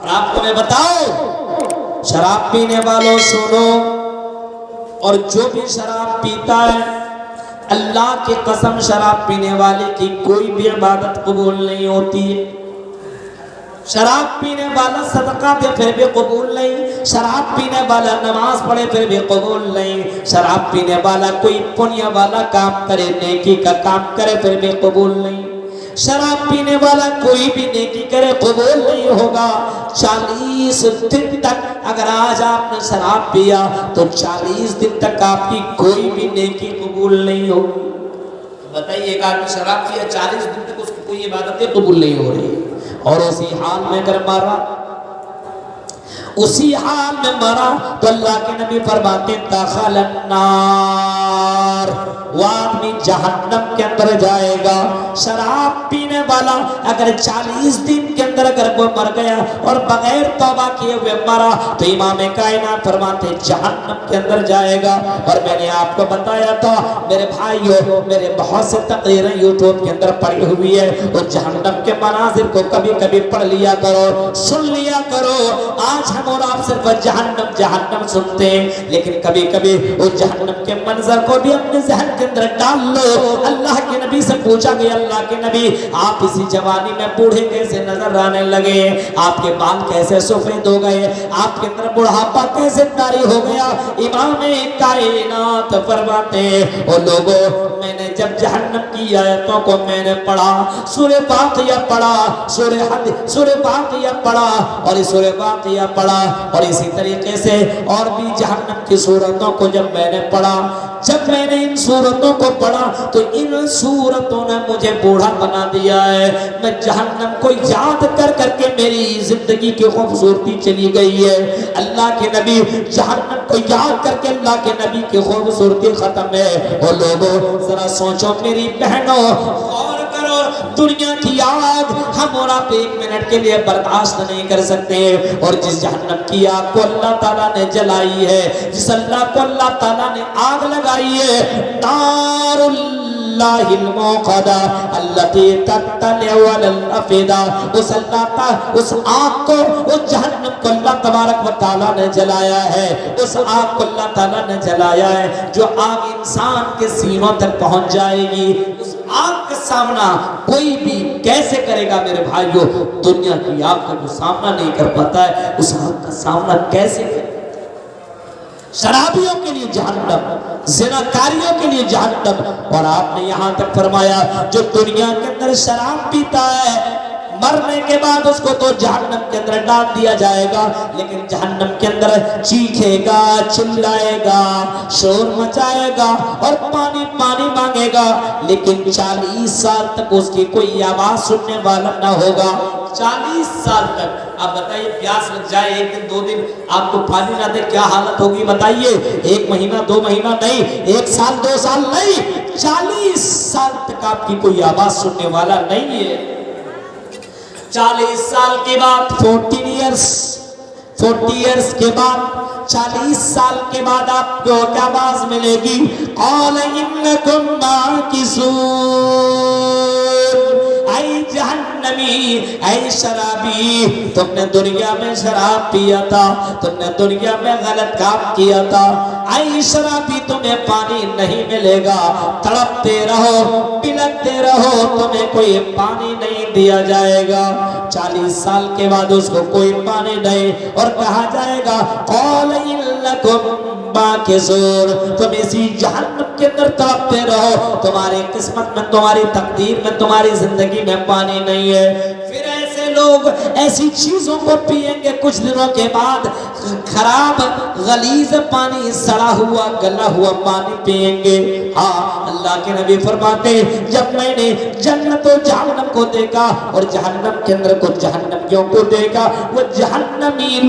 اور آپ کو میں بتاؤں، شراب پینے والوں سنو، اور جو بھی شراب پیتا ہے اللہ کی قسم شراب پینے والے کی کوئی بھی عبادت قبول نہیں ہوتی ہے۔ شراب پینے والا صدقہ دے پھر بھی قبول نہیں، شراب پینے والا نماز پڑھے پھر بھی قبول نہیں، شراب پینے والا کوئی پنیہ والا کام کرے، نیکی کا کام کرے پھر بھی قبول نہیں، شراب پینے والا کوئی بھی نیکی کرے قبول نہیں ہوگا۔ 40 دن تک اگر آج آپ نے شراب پیا تو 40 دن تک آپ کی کوئی بھی نیکی قبول نہیں ہوگی۔ بتائیے ایک آدمی شراب پیا 40 دن تک اس کی کوئی عبادتیں قبول نہیں ہو رہی، اور اسی حال میں اگر مارا، اسی حال میں مرا تو اللہ کے نبی فرماتے دخل النار، وہ آدمی جہنم کے اندر جائے گا۔ شراب پینے والا اگر 40 دن کے اندر اگر وہ مر گیا اور بغیر توبہ کیے ہوئے مرا تو امام کائنات فرماتے جہنم کے اندر جائے گا۔ اور میں نے آپ کو بتایا تھا میرے بھائیو، میرے بہت سے تقریریں یوٹیوب کے اندر پڑی ہوئی ہے، وہ جہنم کے مناظر کو کبھی کبھی پڑھ لیا کرو، سن لیا کرو۔ آج ہم اور آپ صرف جہنم جہنم سنتے ہیں، لیکن کبھی کبھی وہ جہنم کے منظر کو بھی اپنے ذہن کے اندر ڈال لو۔ اللہ کے نبی سے پوچھا گیا، اللہ کے نبی آپ اسی جوانی میں بوڑھے کیسے نظر آنے لگے، آپ کے بال کیسے سفید ہو گئے، آپ کے اندر بڑھاپا کیسے طاری ہو گیا؟ امام کائنات فرماتے او لوگوں، میں نے جب جہنم کی آیتوں کو میں نے پڑھا، سورہ واقعہ پڑھا، سورہ واقعہ پڑھا اور سورہ واقعہ پڑھا، اور اسی طریقے سے اور بھی جہنم کی صورتوں کو جب میں نے پڑھا، جب میں نے ان صورتوں کو پڑھا تو ان صورتوں نے مجھے بوڑھا بنا دیا ہے۔ میں جہنم کو یاد کر کر کے میری زندگی کی خوبصورتی چلی گئی ہے۔ اللہ کے نبی جہنم کو یاد کر کے اللہ کے نبی کی خوبصورتی ختم ہے۔ اور لوگوں ذرا سوچو میری بہنوں، غور کرو، دنیا کی آگ ہم اور آپ 1 منٹ کے لیے برداشت نہیں کر سکتے، اور جس جہنم کی آگ کو اللہ تعالیٰ نے جلائی ہے، جس اللہ کو اللہ تعالیٰ نے آگ لگائی ہے، نار اللہ الموقدہ التي تطلع على الافئدہ، اس اللہ تعالیٰ اس آگ کو، اس جہنم کو اللہ تبارک و تعالیٰ نے جلایا ہے، اس آگ کو اللہ تعالیٰ نے جلایا ہے جو آگ انسان کے سینوں تک پہنچ جائے گی۔ اس آگ کا سامنا کوئی بھی کیسے کرے گا میرے بھائیو؟ دنیا کی آگ کا جو سامنا نہیں کر پاتا ہے اس آگ کا سامنا کیسے کرے؟ شرابیوں کے لیے جہنم، زناکاریوں کے لیے جہنم، اور آپ نے یہاں تک فرمایا جو دنیا کے اندر شراب پیتا ہے مرنے کے بعد اس کو تو جہنم کے اندر ڈال دیا جائے گا، لیکن جہنم کے اندر چیخے گا، چلائے گا، شور مچائے گا اور پانی پانی مانگے گا، لیکن 40 سال تک اس کی کوئی آواز سننے والا نہ ہوگا۔ 40 سال تک آپ بتائیے، پیاس لگ جائے 1 دن 2 دن آپ کو پانی نہ دے کیا حالت ہوگی بتائیے؟ 1 مہینہ 2 مہینہ نہیں، 1 سال 2 سال نہیں، 40 سال تک آپ کی کوئی آواز سننے والا نہیں ہے۔ 40 سال کے بعد 40 ایئرس کے بعد 40 سال کے بعد آپ کو کیا آواز ملے گی؟ قال انکم ماکثون، اے جہنمی، اے شرابی، تم نے دنیا میں شراب پیا تھا، تم نے دنیا میں غلط کام کیا تھا، اے شرابی تمہیں پانی نہیں ملے گا، تڑپتے رہو، بلکتے رہو، تمہیں کوئی پانی نہیں دیا جائے گا۔ 40 سال کے بعد اس کو کوئی پانی نہیں، اور کہا جائے گا قال انکم ماکثون، تم اسی جہنم کے اندر تڑپتے رہو، تمہاری قسمت میں، تمہاری تقدیر میں، تمہاری زندگی میں پانی نہیں ہے۔ پھر ایسے لوگ ایسی چیزوں کو پیئیں گے، کچھ دنوں کے بعد خراب غلیظ پانی، سڑا ہوا گلا ہوا پانی پیئیں گے۔ ہاں اللہ کے نبی فرماتے جب میں نے جنت و جہنم کو دیکھا اور جہنم کے اندر کچھ جہنمیوں کو دیکھا، وہ جہنمی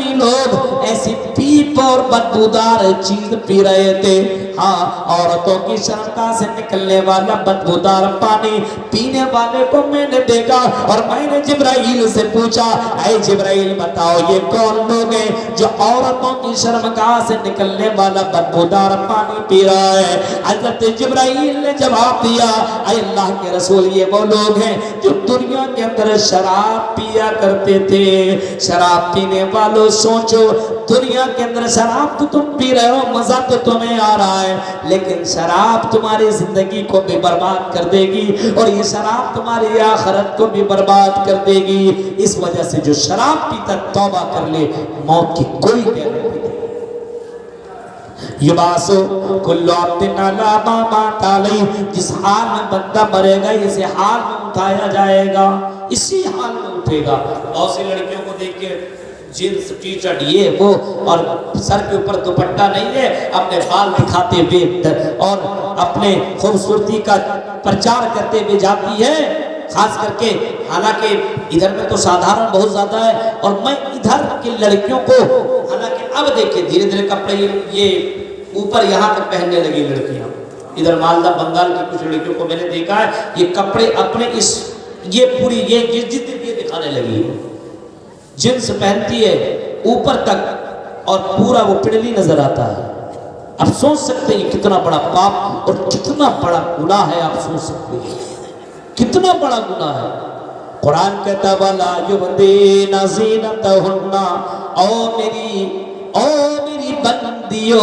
لوگ ایسی پیپ اور بدبودار چیز پی رہے تھے۔ ہاں عورتوں کی شرمگاہ سے نکلنے والا بدبودار پانی پینے والے کو میں نے دیکھا، اور میں نے جبرائیل سے پوچھا اے جبرائیل بتاؤ یہ کون لوگ ہیں جو عورتوں کی شرمگاہ سے نکلنے والا بدبودار پانی پی رہا ہے؟ حضرت جبرائیل نے جواب دیا اے اللہ کے رسول یہ وہ لوگ ہیں جو دنیا کے اندر شراب پیا کرتے تھے. شراب پینے والوں سوچو, دنیا کے اندر شراب تو تم پی رہے ہو, مزہ تو تمہیں آ رہا ہے, لیکن شراب تمہاری زندگی کو بھی برباد کر دے گی, اور یہ شراب تمہاری آخرت کو بھی برباد کر دے گی. اس وجہ سے جو شراب پیتا توبہ کر لے, موت کی کوئی گارنٹی نہیں. یباسو کلو عبد علی ما مات علیہ, جس حال میں بندہ مرے گا اسی حال میں اٹھایا جائے گا, اسی حال میں اٹھے گا. بہت سی لڑکیوں کو دیکھ کے جنس ٹی شرٹ یہ وہ, اور سر کے اوپر دوپٹہ نہیں ہے, اپنے بال دکھاتے ہوئے اور اپنے خوبصورتی کا پرچار کرتے ہوئے جاتی ہے, خاص کر کے. حالانکہ ادھر میں تو سادھارن بہت زیادہ ہے, اور میں ادھر کی لڑکیوں کو, حالانکہ اب دیکھیں دھیرے دھیرے کپڑے یہ اوپر یہاں تک پہننے لگی لڑکیاں. ادھر مالدہ بنگال کی کچھ لڑکیوں کو میں نے دیکھا ہے, یہ کپڑے اپنے اس یہ پوری یہ جتنی یہ دکھانے لگی ہے, جنس پہنتی ہے اوپر تک اور پورا وہ پڑلی نظر آتا ہے. آپ سوچ سکتے ہیں کتنا بڑا پاپ اور کتنا بڑا گناہ ہے, آپ سوچ سکتے ہیں کتنا بڑا گناہ ہے. قرآن کہتا وَلَا يُبْدِينَ زِينَتَهُنَّ, او میری بندیو,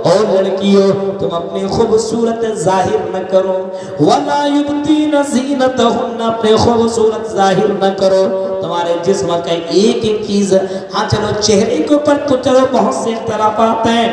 او لڑکیو, تم اپنی خوبصورت ظاہر نہ کرو. وَلَا يُبْدِينَ زِينَتَهُنَّ, اپنے خوبصورت ظاہر نہ کرو. تمہارے جسم کا ایک ایک چیز, ہاں چلو چہرے کے اوپر تو چلو بہت سے اختلافات ہیں,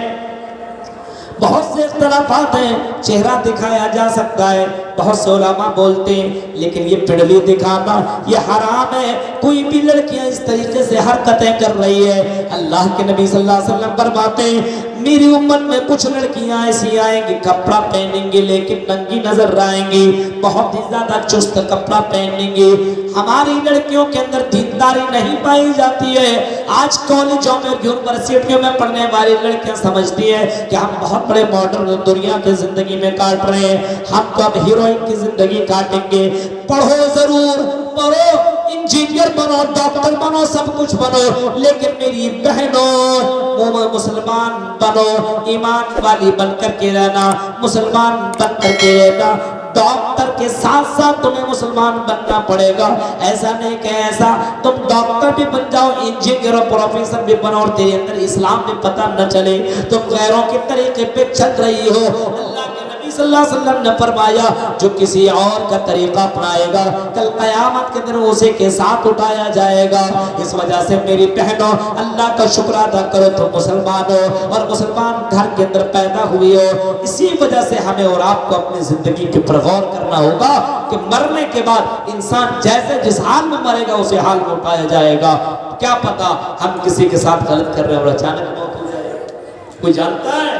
بہت سے اختلافات ہیں, چہرہ دکھایا جا سکتا ہے, بہت سے علماء بولتے ہیں, لیکن یہ پڑلی دکھانا یہ حرام ہے. کوئی بھی لڑکیاں اس طریقے سے حرکتیں کر رہی ہے, اللہ کے نبی صلی اللہ علیہ وسلم فرماتے ہیں میری امت میں کچھ لڑکیاں ایسی آئیں گی کپڑا پہنیں گی لیکن ننگی نظر آئیں گی, بہت ہی زیادہ چست کپڑا پہنیں گی. ہماری لڑکیوں کے اندر دینداری نہیں پائی جاتی ہے. آج کالجوں میں یونیورسٹیوں میں پڑھنے والی لڑکیاں سمجھتی ہیں کہ ہم بہت بڑے ماڈرن دنیا کی زندگی میں کاٹ رہے ہیں, ہم تو اب ہیروئن کی زندگی کاٹیں گے. پڑھو ضرور, پڑھو, انجینئر بنو, ڈاکٹر بنو, سب کچھ بنو, لیکن میری بہنوں مسلمان بنو, ایمان والی بن کر کے رہنا, مسلمان بن کر کے رہنا. ڈاکٹر کے ساتھ ساتھ تمہیں مسلمان بننا پڑے گا. ایسا نہیں کہ ایسا تم ڈاکٹر بھی بن جاؤ, انجینئر اور پروفیسر بھی بنو, اور تیرے اندر اسلام میں پتہ نہ چلے, تم غیروں کے طریقے پہ چل رہی ہو. اللہ کے نبی صلی اللہ علیہ وسلم نے فرمایا جو کسی اور کا طریقہ اپنائے گا کل قیامت کے دن اسے کے ساتھ اٹھایا جائے گا. اس وجہ سے میری بہنوں اللہ کا شکر ادا کرو, تم مسلمان ہو اور مسلمان گھر کے اندر پیدا ہوئی ہو. اسی وجہ سے ہمیں اور آپ کو اپنی زندگی کے پر غور کرنا ہوگا کہ مرنے کے بعد انسان جیسے جس حال میں مرے گا اسی حال میں اٹھایا جائے گا. کیا پتا ہم کسی کے ساتھ غلط کر رہے ہیں اور اچانک موت ہو جائے, کوئی جانتا ہے؟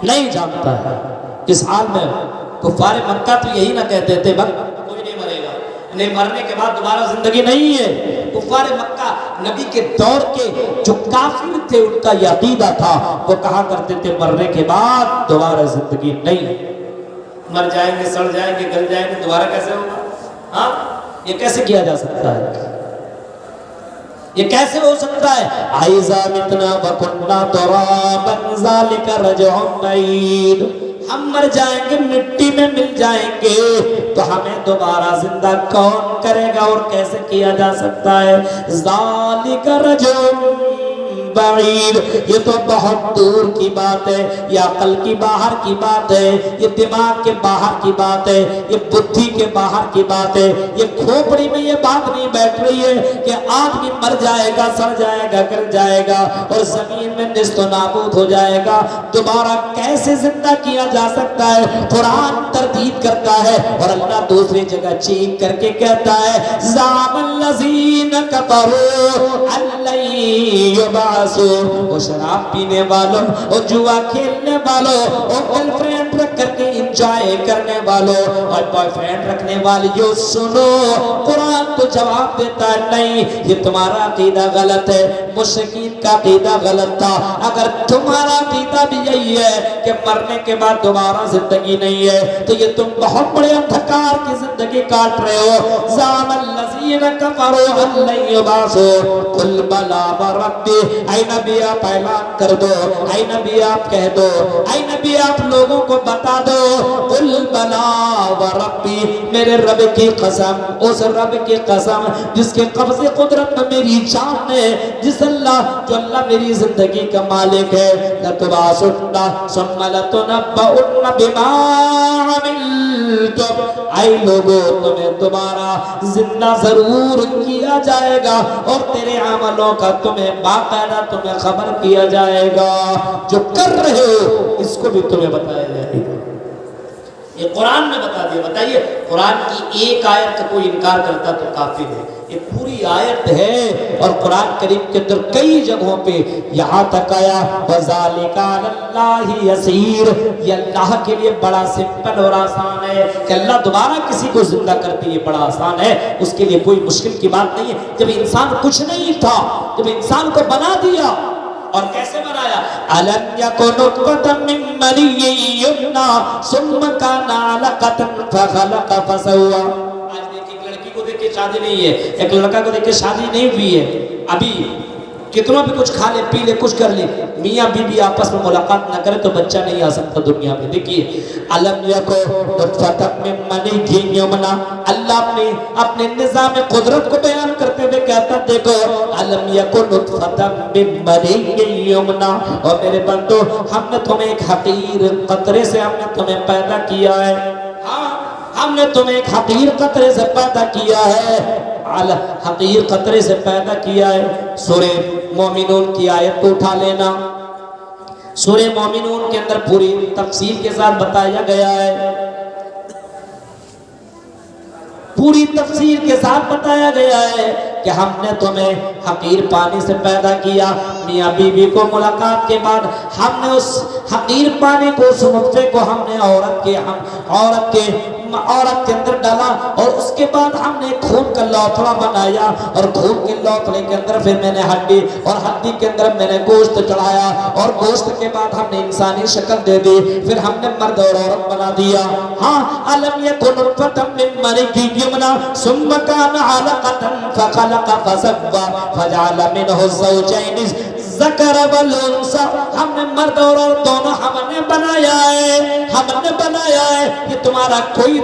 نہیں جانتا ہے. اس حال میں کفار مکہ تو یہی نہ کہتے تھے بس کوئی نہیں مرے گا, نہیں مرنے کے بعد دوبارہ زندگی نہیں ہے. کفار مکہ نبی کے دور کے جو کافر تھے ان کا یہ عقیدہ تھا, وہ کہا کرتے تھے مرنے کے بعد دوبارہ زندگی نہیں, مر جائیں گے, سڑ جائیں گے, گل جائیں گے, دوبارہ کیسے ہوگا؟ ہاں یہ کیسے کیا جا سکتا ہے, یہ کیسے ہو سکتا ہے؟ اَإِذَا مِتْنَا وَكُنَّا تُرَابًا ذَلِكَ رَجْعٌ بَعِيدٌ, ہم مر جائیں گے, مٹی میں مل جائیں گے, تو ہمیں دوبارہ زندہ کون کرے گا اور کیسے کیا جا سکتا ہے؟ ذَلِكَ رَجْعٌ بعید, یہ تو بہت دور کی بات ہے, یہ عقل کی باہر کی بات ہے, یہ دماغ کے باہر کی بات ہے, یہ بدھی کے باہر کی بات ہے. یہ کھوپڑی میں یہ بات نہیں بیٹھ رہی ہے کہ آدمی مر جائے گا, سڑ جائے گا, گل جائے گا اور زمین میں نیست و نابود ہو جائے گا, دوبارہ کیسے زندہ کیا جا سکتا ہے؟ قرآن تردید کرتا ہے اور اللہ دوسری جگہ چیخ کر کے کہتا ہے زعم الذین کفروا ان لن یبعثوا, وہ شراب پینے والوں, اور جوا کھیلنے والوں, اور گرل فرینڈ رکھ کر کے انجوائے کرنے والوں, اور بوائے فرینڈ رکھنے والیوں, سنو قرآن تو جواب دیتا ہے نہیں, یہ تمہارا عقیدہ غلط ہے, مشرکین کا عقیدہ غلط تھا. اگر تمہارا عقیدہ بھی یہی ہے کہ مرنے کے بعد دوبارہ زندگی نہیں ہے, تو یہ تم بہت بڑے اندھکار کی زندگی کاٹ رہے ہو. زعم الذین الذین کفروا ان لن یبعثوا قل بلی وربی، اے نبی آپ اعلان کر دو، اے نبی آپ کہہ دو، اے نبی آپ لوگوں کو بتا دو، قل بلی وربی، میرے رب کی قسم، اس رب کی قسم جس کے قبض قدرت میں میری جان ہے، جس اللہ جو اللہ میری زندگی کا مالک ہے، لتبعثن ثم لتنبؤن بما عملتم، اے لوگوں تمہیں دوبارہ زندہ ضرور کیا جائے گا اور تیرے عملوں کا تمہیں باقاعدہ تمہیں خبر کیا جائے گا، جو کر رہے ہو اس کو بھی تمہیں بتایا جائے گا۔ یہ قرآن نے بتا دیا۔ بتائیے قرآن کی ایک آیت کا کوئی انکار کرتا تو کافر ہے، یہ پوری آیت ہے، اور قرآن کریم کے اندر کئی جگہوں پہ یہاں تک آیا وَذَلِكَ عَلَى اللَّهِ يَسِيرٌ، یہ اللہ کے لیے بڑا سمپل اور آسان ہے کہ اللہ دوبارہ کسی کو زندہ کرتے، یہ بڑا آسان ہے، اس کے لیے کوئی مشکل کی بات نہیں ہے۔ جب انسان کچھ نہیں تھا، جب انسان کو بنا دیا، اور کیسے بنایا؟ أَلَمْ يَكُنْ نُطْفَةً مِّن مَّنِيٍّ يُمْنَىٰ ثُمَّ كَانَ عَلَقَةً فَخَلَقَ فَسَوَّىٰ۔ آج دیکھ ایک لڑکی کو دیکھ کے شادی نہیں ہے، ایک لڑکا کو دیکھ کے شادی نہیں ہوئی ہے، ابھی کتنا بھی کچھ کھا لے پی لے کچھ کر لے، میاں بیوی آپس میں ملاقات نہ کرے تو بچہ نہیں آ سکتا دنیا میں۔ دیکھیے أَلَمْ يَكُنْ نُطْفَةً مِّن مَّنِيٍّ يُمْنَىٰ، اللہ نے اپنے نظام قدرت کو بیان کرتے ہوئے کہتا دیکھو أَلَمْ يَكُنْ نُطْفَةً مِّن مَّنِيٍّ يُمْنَىٰ، اور میرے بندو ہم نے تمہیں ایک حقیر قطرے سے ہم نے تمہیں پیدا کیا ہے، ہاں ہم نے تمہیں ایک حقیر قطرے سے پیدا کیا ہے، حقیر قطرے سے پیدا کیا ہے۔ سورہ مومنون کی آیت کو اٹھا لینا، سورہ مومنون کے اندر پوری تفصیل کے ساتھ بتایا گیا ہے، پوری تفصیل کے ساتھ بتایا گیا ہے کہ ہم نے تمہیں حقیر پانی سے پیدا کیا، میاں بیوی کو ملاقات کے بعد ہم نے اس حقیر پانی کو، اس نطفے کو ہم نے عورت کے اندر ڈالا، اور اس کے بعد ہم نے خون کا لوتھڑا بنایا، اور خون کے لوتھڑے کے اندر پھر میں نے ہڈی، اور ہڈی کے اندر میں نے گوشت چڑھایا، اور گوشت کے بعد ہم نے انسانی شکل دے دی، پھر ہم نے مرد اور عورت بنا دیا۔ ہاں أَلَمْ يَكُنْ نُطْفَةً مِّن مَّنِيٍّ يُمْنَىٰ ثُمَّ كَانَ عَلَقَةً فَخَلَقَ فَسَوَّىٰ فَجَعَلَ مِنْهُ الزَّوْجَيْنِ الذَّكَرَ وَالْأُنثَىٰ، ہم نے مرد اور عورت دونوں ہم نے بنایا ہے، ہم نے بنایا ہے، یہ تمہارا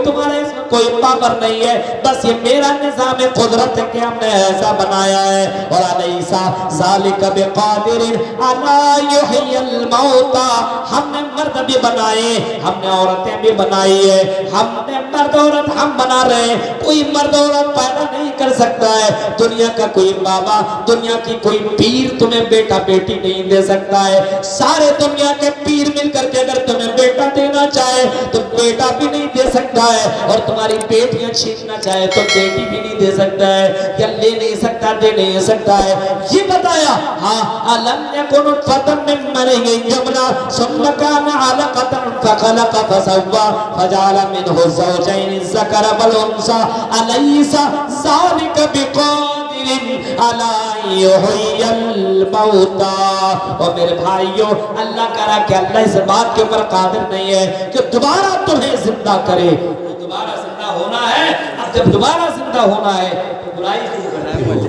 تمہارے اس میں کوئی پاور نہیں ہے، بس یہ میرا نظام قدرت ہے کہ ہم نے ایسا بنایا ہے۔ اور أَلَيْسَ ذَلِكَ بِقَادِرٍ عَلَىٰ يُحْيِيَ الْمَوْتَىٰ، ہم نے مرد بھی بنائے، ہم نے عورتیں بھی بنائی ہے، ہم نے مرد عورت ہم بنا رہے ہیں، کوئی مرد عورت پیدا نہیں کر سکتا ہے، دنیا کا کوئی بابا، دنیا کی کوئی پیر تمہیں بیٹا بیٹی نہیں دے سکتا ہے، سارے دنیا کے پیر مل کر کے اگر تمہیں بیٹا دینا چاہے تو بیٹا بھی نہیں دے سکتا ہے، اور تمہاری بیٹیاں چھیننا چاہے تو بیٹی بھی نہیں دے سکتا ہے، یا لے نہیں سکتا، دے نہیں سکتا ہے۔ یہ بتایا ہاں أَلَمْ يَكُنْ نُطْفَةً مِّن مَّنِيٍّ يُمْنَىٰ ثُمَّ كَانَ عَلَقَةً فَخَلَقَ فَسَوَّىٰ فَجَعَلَ مِنْهُ الزَّوْجَيْنِ الذَّكَرَ وَالْأُنثَىٰ أَلَيْسَ ذَلِكَ بِقَادِرٍ عَلَىٰ أَن يُحْيِيَ الْمَوْتَىٰ۔ اور میرے بھائیوں اللہ کہہ رہا کہ اللہ اس بات کے اوپر قادر نہیں ہے کہ دوبارہ تمہیں زندہ کرے، دوبارہ زندہ ہونا ہے، اب جب دوبارہ زندہ ہونا ہے تو برائی کیوں کر رہا ہے؟